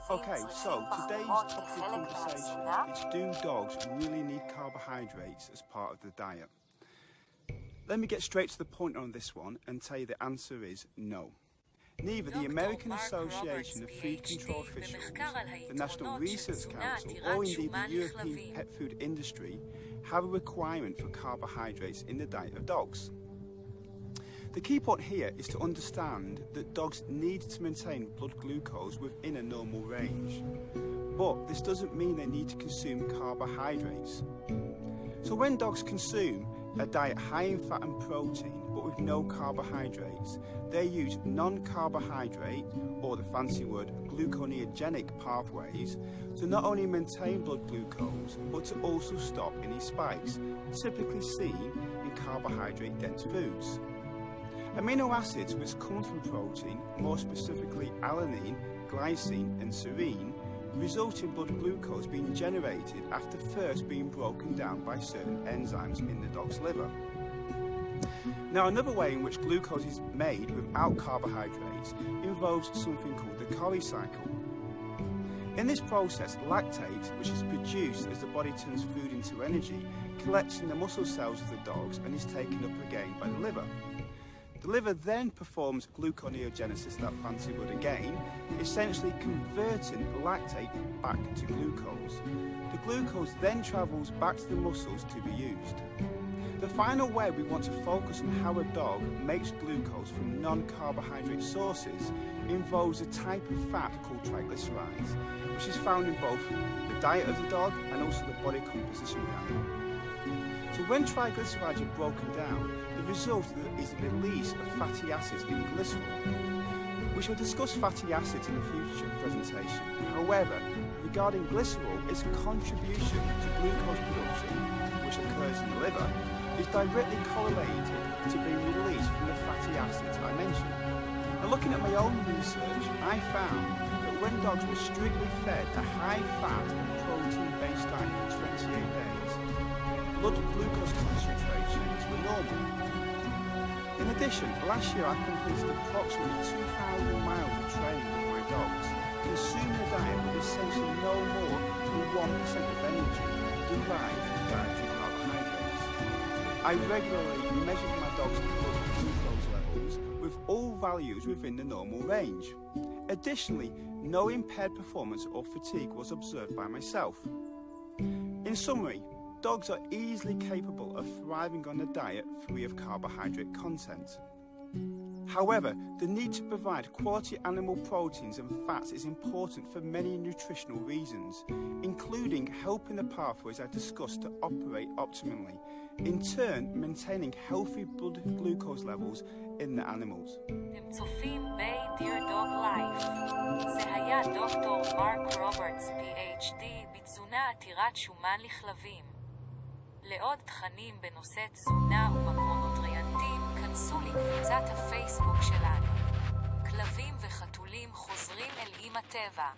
Okay, so today's topic of conversation is, do dogs really need carbohydrates as part of the diet? Let me get straight to the point on this one and tell you the answer is no. Neither the American Association of Food Control Officials, the National Research Council, or indeed the European pet food industry have a requirement for carbohydrates in the diet of dogs. The key point here is to understand that dogs need to maintain blood glucose within a normal range, but this doesn't mean they need to consume carbohydrates. So when dogs consume a diet high in fat and protein but with no carbohydrates, they use non-carbohydrate, or the fancy word gluconeogenic pathways, to not only maintain blood glucose but to also stop any spikes typically seen in carbohydrate-dense foods. Amino acids which come from protein, more specifically alanine, glycine and serine, result in blood glucose being generated after first being broken down by certain enzymes in the dog's liver. Now, another way in which glucose is made without carbohydrates involves something called the Cori cycle. In this process, lactate, which is produced as the body turns food into energy, collects in the muscle cells of the dogs and is taken up again by the liver. The liver then performs gluconeogenesis, that fancy word again, essentially converting lactate back to glucose. The glucose then travels back to the muscles to be used. The final way we want to focus on how a dog makes glucose from non-carbohydrate sources involves a type of fat called triglycerides, which is found in both the diet of the dog and also the body composition of the animal. So when triglycerides are broken down, the result is the release of fatty acids in glycerol. We shall discuss fatty acids in a future presentation. However, regarding glycerol, its contribution to glucose production, which occurs in the liver, is directly correlated to being released from the fatty acids I mentioned. Now, looking at my own research, I found that when dogs were strictly fed a high-fat and protein-based diet for 28 days, blood glucose concentrations were normal. In addition, last year I completed approximately 2,000 miles of training with my dogs, consuming a diet with essentially no more than 1% of energy derived from dietary carbohydrates. I regularly measured my dogs' blood glucose levels with all values within the normal range. Additionally, no impaired performance or fatigue was observed by myself. In summary, dogs are easily capable of thriving on a diet free of carbohydrate content. However, the need to provide quality animal proteins and fats is important for many nutritional reasons, including helping the pathways I discussed to operate optimally, in turn maintaining healthy blood glucose levels in the animals. אתם צופים ב-Dear Dog Life. זה היה דוקטור מרק רוברטס, PhD, בתזונה עתירת שומן לכלבים. לעוד תכנים בנושא תזונה ומקרונוטריאנטים, כנסו לקבוצת הפייסבוק שלנו. כלבים וחתולים חוזרים אל אמא טבע.